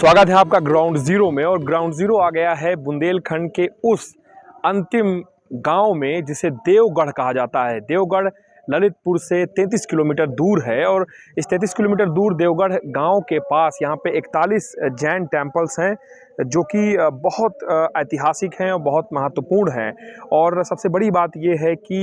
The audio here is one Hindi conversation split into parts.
स्वागत है आपका ग्राउंड जीरो में। और ग्राउंड जीरो आ गया है बुंदेलखंड के उस अंतिम गांव में जिसे देवगढ़ कहा जाता है। देवगढ़ ललितपुर से 33 किलोमीटर दूर है और इस 33 किलोमीटर दूर देवगढ़ गांव के पास यहाँ पे 41 जैन टेम्पल्स हैं जो कि बहुत ऐतिहासिक हैं और बहुत महत्वपूर्ण हैं। और सबसे बड़ी बात यह है कि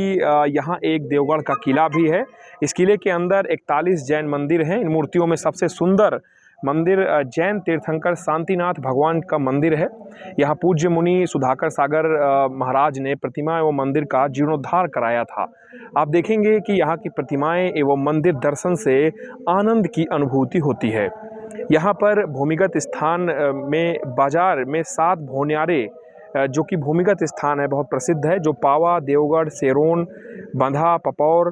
यहाँ एक देवगढ़ का किला भी है। इस किले के अंदर 41 जैन मंदिर हैं। इन मूर्तियों में सबसे सुंदर मंदिर जैन तीर्थंकर शांतिनाथ भगवान का मंदिर है। यहाँ पूज्य मुनि सुधाकर सागर महाराज ने प्रतिमा एवं मंदिर का जीर्णोद्धार कराया था। आप देखेंगे कि यहाँ की प्रतिमाएं एवं मंदिर दर्शन से आनंद की अनुभूति होती है। यहाँ पर भूमिगत स्थान में बाजार में 7 भोनियारे जो कि भूमिगत स्थान है, बहुत प्रसिद्ध है, जो पावा, देवगढ़, सेरोन, बंधा, पपौर,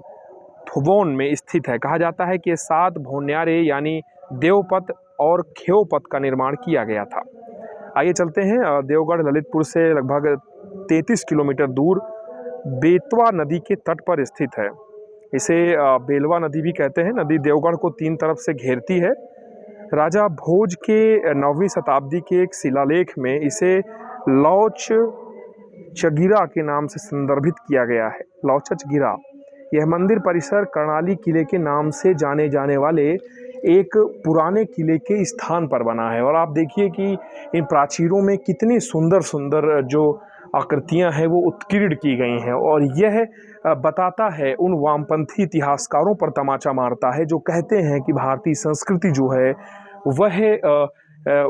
थुबोन में स्थित है। कहा जाता है कि ये 7 भोनियारे यानी देवपत और खेवपत का निर्माण किया गया था। आइए चलते हैं। देवगढ़ ललितपुर से लगभग 33 किलोमीटर दूर बेतवा नदी के तट पर स्थित है। इसे बेलवा नदी भी कहते हैं। नदी देवगढ़ को 3 तरफ से घेरती है। राजा भोज के 9वीं शताब्दी के एक शिलालेख में इसे लौच चगिरा के नाम से संदर्भित किया गया है। लौचचगिरा यह मंदिर परिसर कर्णाली किले के नाम से जाने जाने वाले एक पुराने किले के स्थान पर बना है। और आप देखिए कि इन प्राचीरों में कितनी सुंदर सुंदर जो आकृतियां हैं वो उत्कीर्ण की गई हैं। और यह बताता है, उन वामपंथी इतिहासकारों पर तमाचा मारता है जो कहते हैं कि भारतीय संस्कृति जो है वह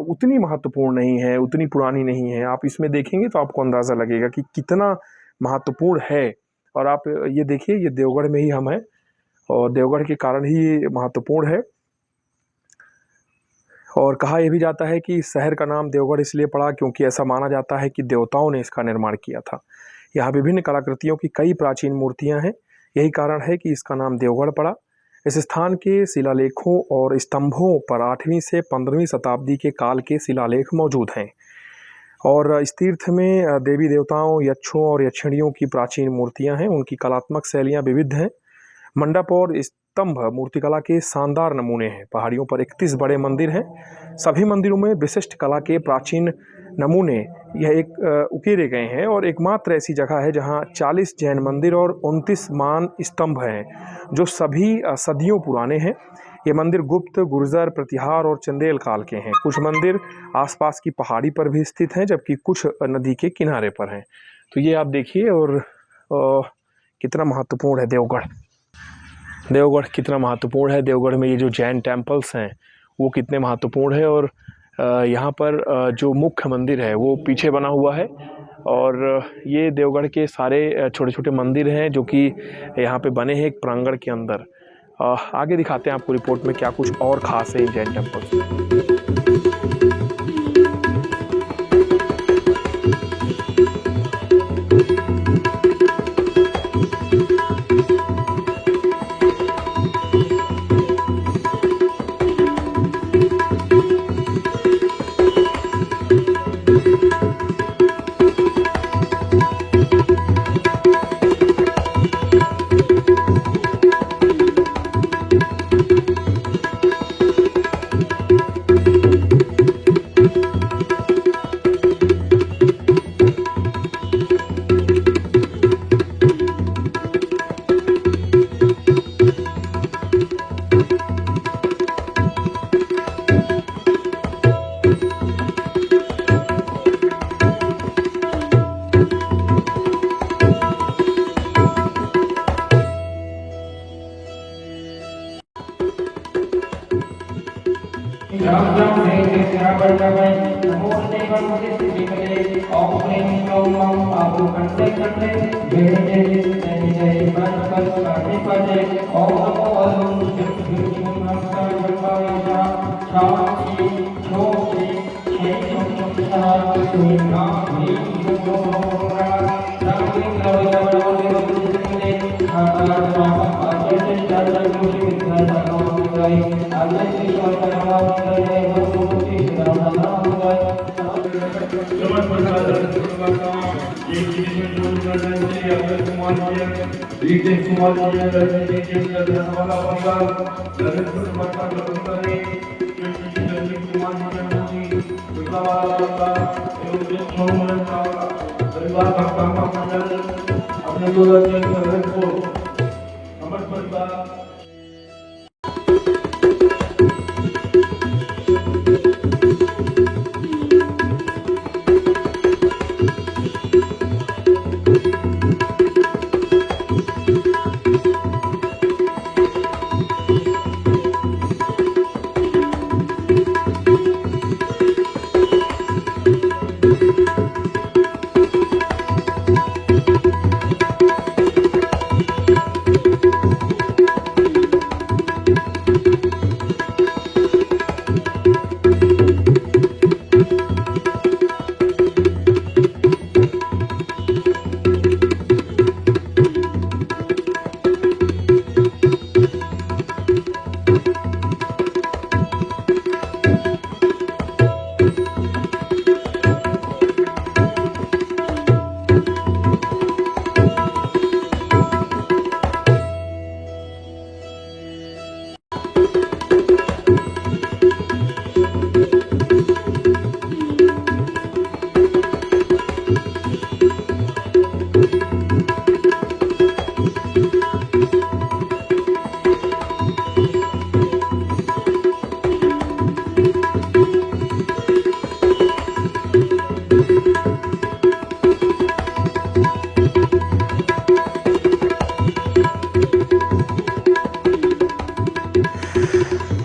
उतनी महत्वपूर्ण नहीं है, उतनी पुरानी नहीं है। आप इसमें देखेंगे तो आपको अंदाज़ा लगेगा कि कितना महत्वपूर्ण है। और आप ये देखिए, ये देवगढ़ में ही हम हैं और देवगढ़ के कारण ही ये महत्वपूर्ण है। और कहा यह भी जाता है कि इस शहर का नाम देवगढ़ इसलिए पड़ा क्योंकि ऐसा माना जाता है कि देवताओं ने इसका निर्माण किया था। यहाँ विभिन्न कलाकृतियों की कई प्राचीन मूर्तियाँ हैं, यही कारण है कि इसका नाम देवगढ़ पड़ा। इस स्थान के शिलालेखों और स्तंभों पर 8वीं से 15वीं शताब्दी के काल के शिलालेख मौजूद हैं। और इस तीर्थ में देवी देवताओं, यक्षों और यक्षिणियों की प्राचीन मूर्तियां हैं। उनकी कलात्मक शैलियां विविध हैं। मंडप और स्तंभ मूर्तिकला के शानदार नमूने हैं। पहाड़ियों पर 31 बड़े मंदिर हैं। सभी मंदिरों में विशिष्ट कला के प्राचीन नमूने यह एक उकेरे गए हैं। और एकमात्र ऐसी जगह है जहां 40 जैन मंदिर और 29 मान स्तंभ हैं जो सभी सदियों पुराने हैं। ये मंदिर गुप्त, गुर्जर, प्रतिहार और चंदेल काल के हैं। कुछ मंदिर आसपास की पहाड़ी पर भी स्थित हैं जबकि कुछ नदी के किनारे पर हैं। तो ये आप देखिए। और कितना महत्वपूर्ण है देवगढ़। देवगढ़ कितना महत्वपूर्ण है। देवगढ़ में ये जो जैन टेम्पल्स हैं वो कितने महत्वपूर्ण है। और यहाँ पर जो मुख्य मंदिर है वो पीछे बना हुआ है। और ये देवगढ़ के सारे छोटे छोटे मंदिर हैं जो कि यहाँ पे बने हैं एक प्रांगण के अंदर। आगे दिखाते हैं आपको रिपोर्ट में क्या कुछ और खास है इन जैन टेम्पल्स। कुमार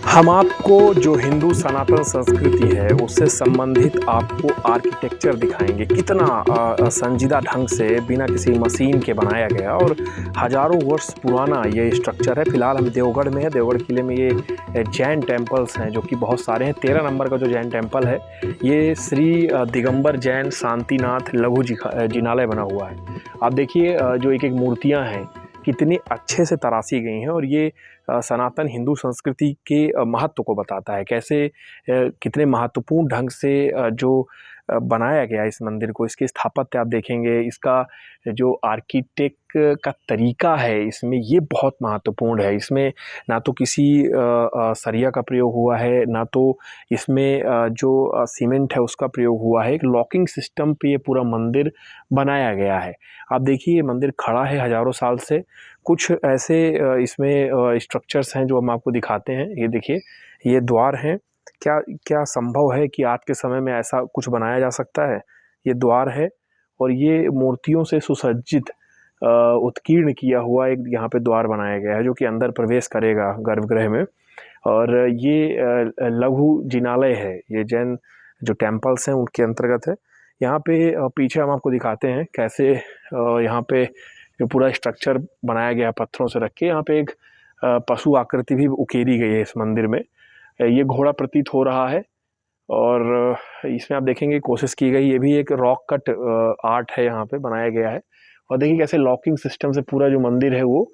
हम आपको जो हिंदू सनातन संस्कृति है उससे संबंधित आपको आर्किटेक्चर दिखाएंगे, कितना संजीदा ढंग से बिना किसी मशीन के बनाया गया और हज़ारों वर्ष पुराना ये स्ट्रक्चर है। फिलहाल हम देवगढ़ में है। देवगढ़ किले में ये जैन टेम्पल्स हैं जो कि बहुत सारे हैं। 13 नंबर का जो जैन टेम्पल है ये श्री दिगंबर जैन शांतिनाथ लघु जिनालय बना हुआ है। आप देखिए जो एक एक मूर्तियाँ हैं कितनी अच्छे से तराशी गई हैं और ये सनातन हिंदू संस्कृति के महत्व को बताता है। कैसे कितने महत्वपूर्ण ढंग से जो बनाया गया इस मंदिर को, इसके स्थापत्य आप देखेंगे, इसका जो आर्किटेक्ट का तरीका है इसमें ये बहुत महत्वपूर्ण है। इसमें ना तो किसी सरिया का प्रयोग हुआ है, ना तो इसमें जो सीमेंट है उसका प्रयोग हुआ है। एक लॉकिंग सिस्टम पे ये पूरा मंदिर बनाया गया है। आप देखिए ये मंदिर खड़ा है हज़ारों साल से। कुछ ऐसे इसमें स्ट्रक्चर्स हैं जो हम आपको दिखाते हैं। ये देखिए ये द्वार हैं। क्या क्या संभव है कि आज के समय में ऐसा कुछ बनाया जा सकता है? ये द्वार है और ये मूर्तियों से सुसज्जित उत्कीर्ण किया हुआ एक यहाँ पे द्वार बनाया गया है जो कि अंदर प्रवेश करेगा गर्भगृह में। और ये लघु जिनालय है, ये जैन जो टेम्पल्स हैं उनके अंतर्गत है। यहाँ पे पीछे हम आपको दिखाते हैं कैसे यहाँ पे जो पूरा स्ट्रक्चर बनाया गया पत्थरों से रख के। यहाँ पे एक पशु आकृति भी उकेरी गई है इस मंदिर में। ये घोड़ा प्रतीत हो रहा है और इसमें आप देखेंगे कोशिश की गई, ये भी एक रॉक कट आर्ट है यहाँ पे बनाया गया है। और देखिए कैसे लॉकिंग सिस्टम से पूरा जो मंदिर है वो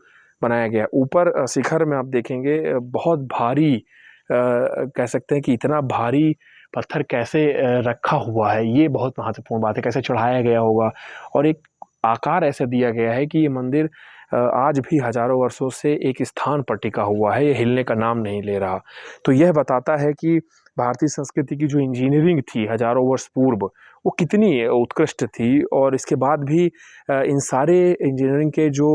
बनाया गया। ऊपर शिखर में आप देखेंगे बहुत भारी कह सकते हैं कि इतना भारी पत्थर कैसे रखा हुआ है, ये बहुत महत्वपूर्ण बात है। कैसे चढ़ाया गया होगा और एक आकार ऐसे दिया गया है कि ये मंदिर आज भी हज़ारों वर्षों से एक स्थान पर टिका हुआ है, ये हिलने का नाम नहीं ले रहा। तो यह बताता है कि भारतीय संस्कृति की जो इंजीनियरिंग थी हज़ारों वर्ष पूर्व वो कितनी उत्कृष्ट थी। और इसके बाद भी इन सारे इंजीनियरिंग के जो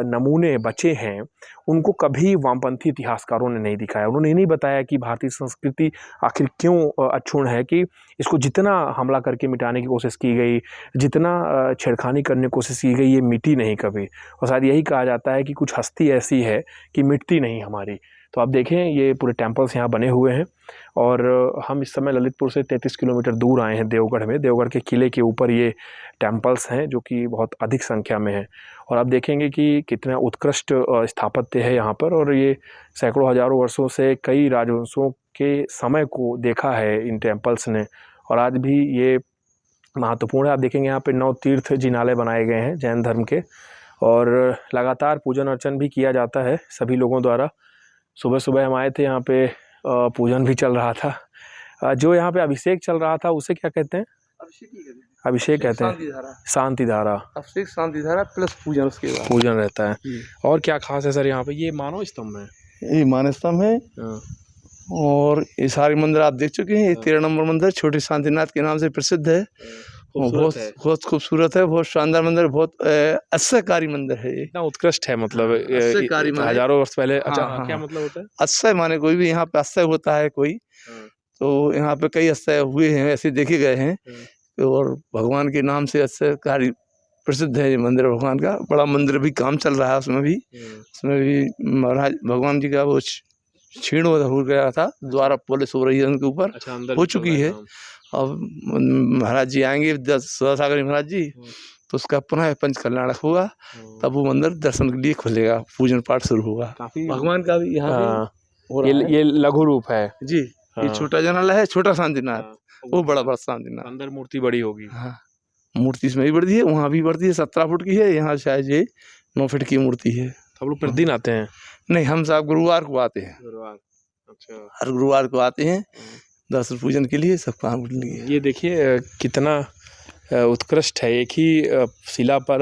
नमूने बचे हैं उनको कभी वामपंथी इतिहासकारों ने नहीं दिखाया। उन्होंने ये नहीं बताया कि भारतीय संस्कृति आखिर क्यों अक्षुण्ण है, कि इसको जितना हमला करके मिटाने की कोशिश की गई, जितना छेड़खानी करने की कोशिश की गई, ये मिटी नहीं कभी। और शायद यही कहा जाता है कि कुछ हस्ती ऐसी है कि मिटती नहीं हमारी। तो आप देखें ये पूरे टेम्पल्स यहाँ बने हुए हैं और हम इस समय ललितपुर से 33 किलोमीटर दूर आए हैं देवगढ़ में। देवगढ़ के किले के ऊपर ये टेम्पल्स हैं जो कि बहुत अधिक संख्या में हैं। और आप देखेंगे कि कितना उत्कृष्ट स्थापत्य है यहाँ पर। और ये सैकड़ों हज़ारों वर्षों से कई राजवंशों के समय को देखा है इन टेम्पल्स ने और आज भी ये महत्वपूर्ण है। आप देखेंगे यहाँ पे 9 तीर्थ जिनालय बनाए गए हैं जैन धर्म के और लगातार पूजन अर्चन भी किया जाता है सभी लोगों द्वारा। सुबह सुबह हम आए थे, यहाँ पे पूजन भी चल रहा था। जो यहाँ पे अभिषेक चल रहा था उसे क्या कहते हैं? अभिषेक कहते हैं, शांति धारा। अभिषेक शांति धारा प्लस पूजन, उसके बाद पूजन रहता है। और क्या खास है सर यहाँ पे? ये मानव स्तंभ है, ये मानव स्तंभ है। और ये सारे मंदिर आप देख चुके हैं। ये 13 नंबर मंदिर छोटे शांतिनाथ के नाम से प्रसिद्ध है। बहुत बहुत खूबसूरत है, बहुत शानदार मंदिर, बहुत अस्सयकारी मंदिर है ये। इतना उत्कृष्ट है मतलब अस्सयकारी माने हजारों वर्ष पहले। हाँ, अच्छा हाँ, क्या हाँ। मतलब होता है? अस्सय माने कोई भी यहाँ पे अस्सय होता है कोई, तो यहाँ पे कई अस्सय हुए हैं, ऐसे देखे गए हैं। और भगवान के नाम से अस्सयकारी प्रसिद्ध है ये मंदिर भगवान का। बड़ा मंदिर भी काम चल रहा है उसमें भी महाराज भगवान जी का वो छीण हो गया था, द्वारा पॉलिश हो रही है उनके ऊपर। अच्छा अंदर हो चुकी है। अब महाराज जी आएंगे सुधासागर महाराज जी, तो उसका पुनः पंच कल्याण होगा, तब वो मंदिर दर्शन के लिए खुलेगा, पूजन पाठ शुरू होगा। काफी भगवान का भी यहाँ पे हो रहा है। ये लघु रूप है जी। ये छोटा जनाला है, छोटा शांतिनाथ, वो बड़ा बड़ा शांतिनाथ। अंदर मूर्ति बड़ी होगी। हाँ, मूर्ति इसमें भी बढ़ती है, वहाँ भी बढ़ती है। 17 फुट की है, यहाँ शायद ये 9 फुट की मूर्ति है। सब लोग प्रतिदिन आते हैं? नहीं, हम साहब गुरुवार को आते हैं। गुरुवार? अच्छा, हर गुरुवार को आते हैं दर्शन पूजन के लिए, सब काम करने के लिए। ये देखिए कितना उत्कृष्ट है। एक ही शिला पर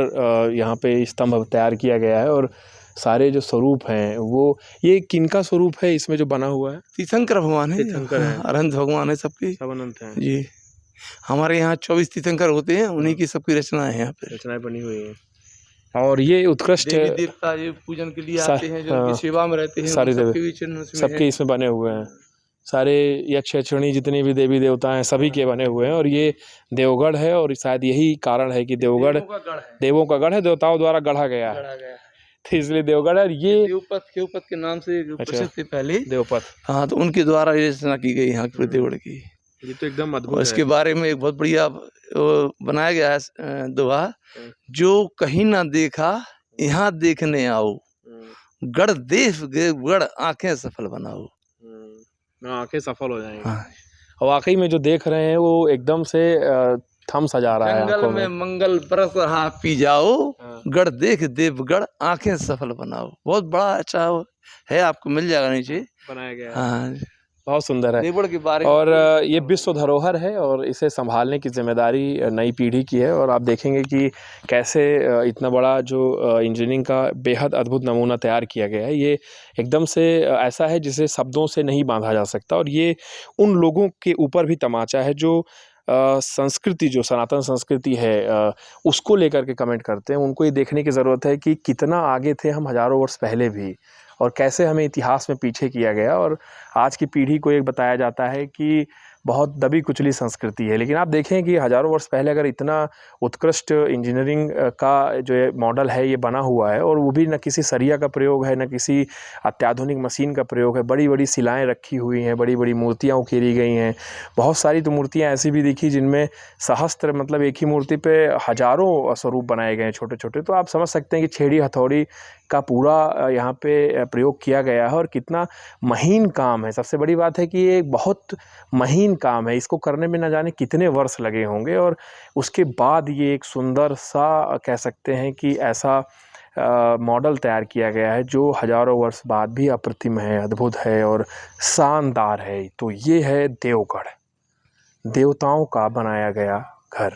यहाँ पे स्तंभ तैयार किया गया है और सारे जो स्वरूप हैं वो, ये किनका स्वरूप है इसमें जो बना हुआ है? तीर्थंकर भगवान है। तीर्थंकर है। अनंत भगवान है सबके, सब अनंत हैं जी। हमारे यहाँ 24 तीर्थंकर होते हैं, उन्हीं की सबकी रचनाएं हैं यहाँ पे, रचनाएं बनी हुई हैं। और ये उत्कृष्ट देवी देवता ये पूजन के लिए आते हैं, जो उनकी सेवा में रहते हैं, सारे सबके भी चिन्ह इसमें सबके इसमें बने हुए हैं। सारे यक्ष यक्षिणी जितनी भी देवी देवता हैं सभी के बने हुए हैं। और ये देवगढ़ है, और शायद यही कारण है कि देवगढ़ देवों का गढ़ है, देवताओं द्वारा गढ़ा गया है, तो इसलिए देवगढ़ है। और ये देवपथ के नाम से प्रसिद्ध थे पहले, देवपथ। हाँ, तो उनके द्वारा ये रचना की गई यहाँ के देवगढ़ की। ये तो एकदम अद्भुत है। इसके बारे में एक बहुत बढ़िया बनाया गया है दोहा, जो कहीं ना देखा यहाँ देखने आओ, गढ़ देख गढ़ आंखें सफल बनाओ। आंखें सफल हो जाएंगी। हाँ। और वाकई में जो देख रहे हैं वो एकदम से थम सजा रहा है। जंगल में मंगल बरस रहा पी जाओ, गढ़ देख देवगढ़ आंखें सफल बनाओ। बहुत बड़ा अच्छा है, आपको मिल जाएगा नीचे बनाया गया है। हाँ, बहुत सुंदर है। देवगढ़ के बारे में। और ये विश्व धरोहर है और इसे संभालने की जिम्मेदारी नई पीढ़ी की है। और आप देखेंगे कि कैसे इतना बड़ा जो इंजीनियरिंग का बेहद अद्भुत नमूना तैयार किया गया है। ये एकदम से ऐसा है जिसे शब्दों से नहीं बांधा जा सकता। और ये उन लोगों के ऊपर भी तमाचा है जो संस्कृति, जो सनातन संस्कृति है उसको लेकर के कमेंट करते हैं। उनको ये देखने की ज़रूरत है कि कितना आगे थे हम हज़ारों वर्ष पहले भी, और कैसे हमें इतिहास में पीछे किया गया। और आज की पीढ़ी को एक बताया जाता है कि बहुत दबी कुचली संस्कृति है, लेकिन आप देखें कि हज़ारों वर्ष पहले अगर इतना उत्कृष्ट इंजीनियरिंग का जो मॉडल है ये बना हुआ है, और वो भी न किसी सरिया का प्रयोग है, न किसी अत्याधुनिक मशीन का प्रयोग है। बड़ी बड़ी शिलाएँ रखी हुई हैं, बड़ी बड़ी मूर्तियाँ उकेरी गई हैं। बहुत सारी तो मूर्तियाँ ऐसी भी दिखी जिनमें सहस्त्र, मतलब एक ही मूर्ति पे हज़ारों स्वरूप बनाए गए हैं छोटे छोटे। तो आप समझ सकते हैं कि छेड़ी हथौड़ी का पूरा यहाँ पे प्रयोग किया गया है, और कितना महीन काम है। सबसे बड़ी बात है कि ये बहुत महीन काम है, इसको करने में न जाने कितने वर्ष लगे होंगे, और उसके बाद ये एक सुंदर सा कह सकते हैं कि ऐसा मॉडल तैयार किया गया है जो हज़ारों वर्ष बाद भी अप्रतिम है, अद्भुत है और शानदार है। तो ये है देवगढ़, देवताओं का बनाया गया घर।